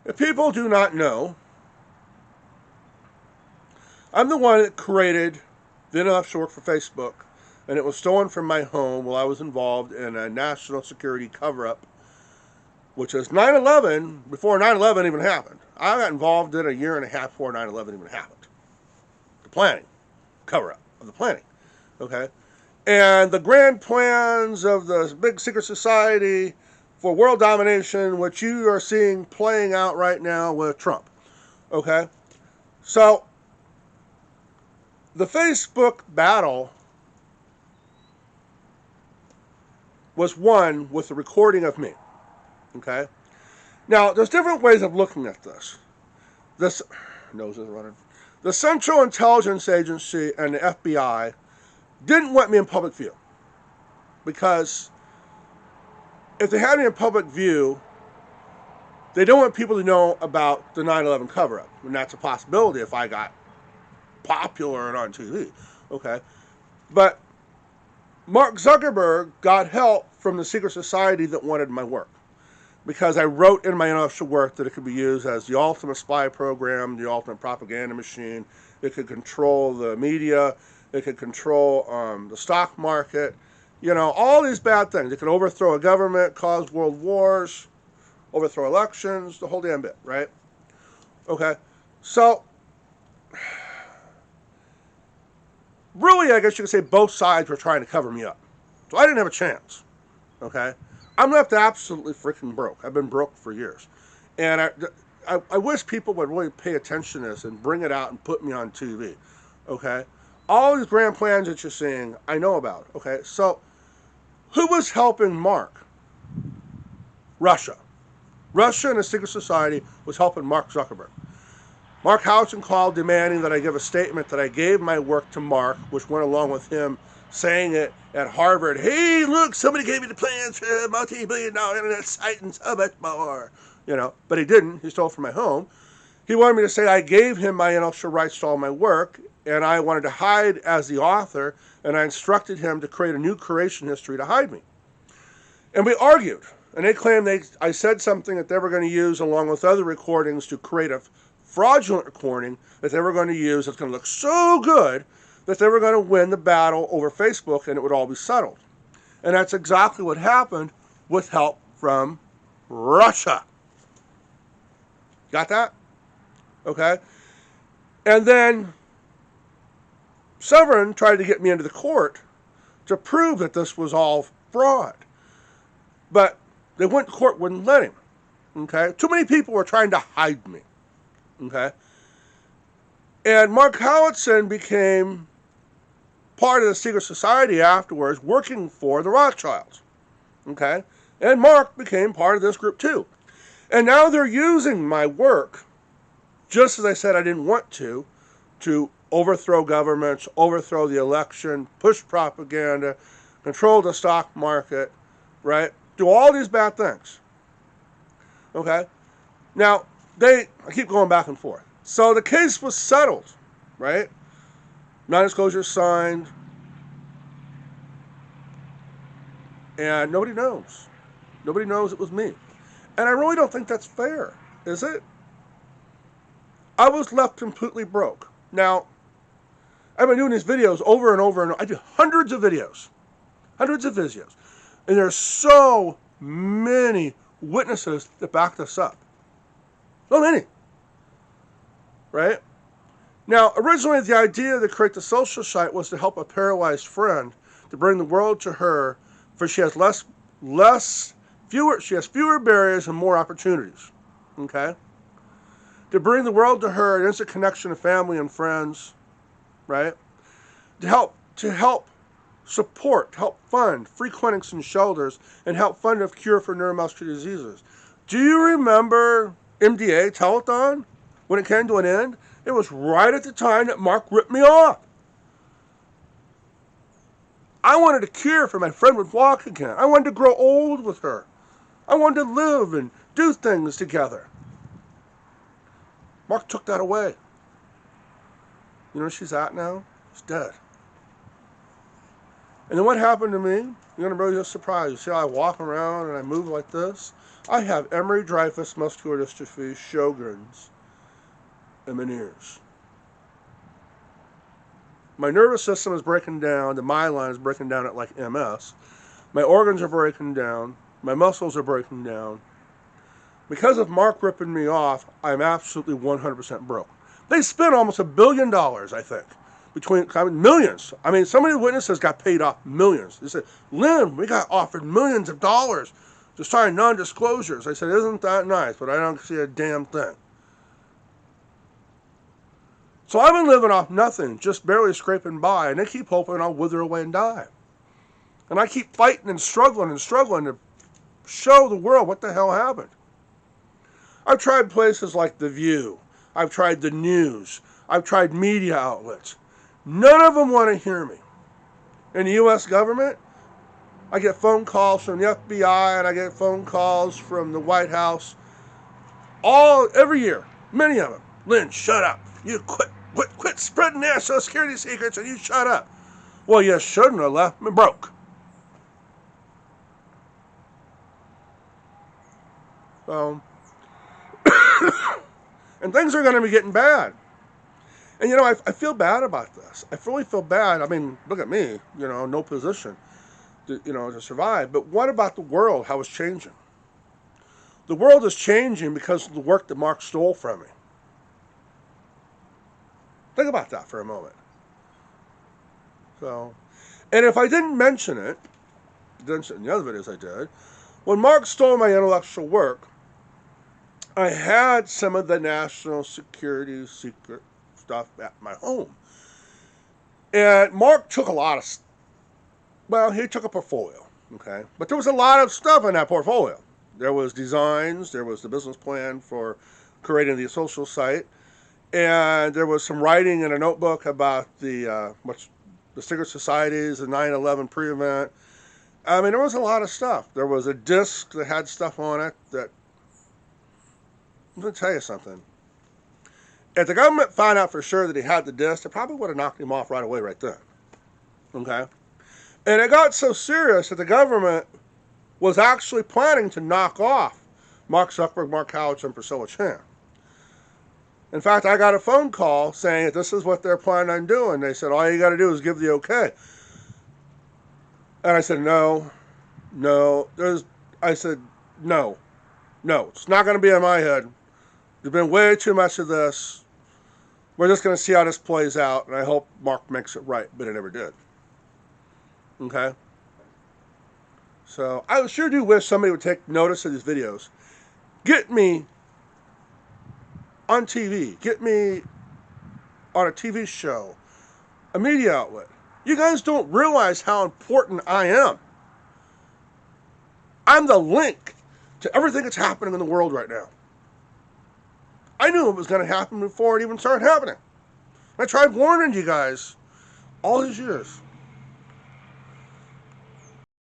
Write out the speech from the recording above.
If people do not know, I'm the one that created the intellectual work for Facebook, and it was stolen from my home while I was involved in a national security cover-up, which is 9/11, before 9/11 even happened. I got involved in a year and a half before 9/11 even happened. The planning, cover-up of the planning, okay? And the grand plans of the big secret society for world domination, which you are seeing playing out right now with Trump, okay? So, the Facebook battle was won with the recording of me, okay? Now, there's different ways of looking at this. This nose is running. The Central Intelligence Agency and the FBI didn't want me in public view because if they had me in public view, they don't want people to know about the 9/11 cover-up, and that's a possibility if I got popular and on TV, okay? But Mark Zuckerberg got help from the secret society that wanted my work, because I wrote in my intellectual work that it could be used as the ultimate spy program, the ultimate propaganda machine. It could control the media. It could control the stock market. You know, all these bad things. It could overthrow a government, cause world wars, overthrow elections, the whole damn bit, right? Okay, so really, I guess you could say both sides were trying to cover me up. So I didn't have a chance, okay? I'm left absolutely freaking broke. I've been broke for years. And I wish people would really pay attention to this and bring it out and put me on TV, okay? All these grand plans that you're seeing, I know about, okay? So who was helping Mark? Russia. Russia and the secret society was helping Mark Zuckerberg. Mark Howson called demanding that I give a statement that I gave my work to Mark, which went along with him saying it at Harvard. Hey, look, somebody gave me the plans for a multi-billion-dollar internet site and so much more. You know, but he didn't. He stole from my home. He wanted me to say I gave him my intellectual rights to all my work, and I wanted to hide as the author, and I instructed him to create a new creation history to hide me. And we argued, and they claimed I said something that they were going to use along with other recordings to create a fraudulent recording that they were going to use that's going to look so good that they were going to win the battle over Facebook and it would all be settled. And that's exactly what happened with help from Russia. Got that? Okay. And then Severin tried to get me into the court to prove that this was all fraud. But they went to court, wouldn't let him. Okay. Too many people were trying to hide me. Okay. And Mark Howitson became part of the secret society afterwards, working for the Rothschilds. Okay. And Mark became part of this group too. And now they're using my work, just as I said I didn't want to overthrow governments, overthrow the election, push propaganda, control the stock market, right? Do all these bad things. Okay. Now, I keep going back and forth. So the case was settled, right? Non-disclosure signed. And nobody knows. Nobody knows it was me. And I really don't think that's fair, is it? I was left completely broke. Now, I've been doing these videos over and over and over. I do hundreds of videos. Hundreds of videos. And there's so many witnesses that back this up. So many. Right? Now, originally the idea to create the social site was to help a paralyzed friend, to bring the world to her, for she has fewer barriers and more opportunities. Okay? To bring the world to her, an instant connection to family and friends, right? To help support, to help fund free clinics and shelters, and help fund a cure for neuromuscular diseases. Do you remember MDA telethon when it came to an end? It was right at the time that Mark ripped me off. I wanted a cure for my friend would walk again. I wanted to grow old with her. I wanted to live and do things together. Mark took that away. You know where she's at now? She's dead. And then what happened to me? You're going to be really surprised. You see how I walk around and I move like this? I have Emery Dreyfus muscular dystrophy, Sjogren's, and Meniere's. My nervous system is breaking down. The myelin is breaking down at like MS. My organs are breaking down. My muscles are breaking down. Because of Mark ripping me off, I'm absolutely 100% broke. They spent almost $1 billion, I think. Millions. I mean, some of the witnesses got paid off millions. They said, Lynn, we got offered millions of dollars to sign non-disclosures. I said, isn't that nice? But I don't see a damn thing. So I've been living off nothing, just barely scraping by, and they keep hoping I'll wither away and die. And I keep fighting and struggling to show the world what the hell happened. I've tried places like The View. I've tried the news. I've tried media outlets. None of them want to hear me. In the U.S. government, I get phone calls from the FBI and I get phone calls from the White House every year. Many of them. Lynn, shut up. You quit spreading national security secrets and you shut up. Well, you shouldn't have left me broke. So, and things are going to be getting bad. And, I feel bad about this. I really feel bad. I mean, look at me, no position, to survive. But what about the world, how it's changing? The world is changing because of the work that Mark stole from me. Think about that for a moment. So, and if I didn't mention it, in the other videos I did, when Mark stole my intellectual work, I had some of the national security secret stuff at my home. And Mark took he took a portfolio, okay? But there was a lot of stuff in that portfolio. There was designs, there was the business plan for creating the social site, and there was some writing in a notebook about the secret societies, the 9/11 pre-event. I mean, there was a lot of stuff. There was a disc that had stuff on it that, I'm going to tell you something. If the government found out for sure that he had the disc, they probably would have knocked him off right away right then. Okay? And it got so serious that the government was actually planning to knock off Mark Zuckerberg, Mark Howitz, and Priscilla Chan. In fact, I got a phone call saying that this is what they're planning on doing. They said, all you got to do is give the okay. And I said, no. No, it's not going to be in my head. There's been way too much of this. We're just going to see how this plays out, and I hope Mark makes it right, but it never did. Okay? So I sure do wish somebody would take notice of these videos. Get me on TV. Get me on a TV show, a media outlet. You guys don't realize how important I am. I'm the link to everything that's happening in the world right now. I knew it was going to happen before it even started happening. I tried warning you guys all these years.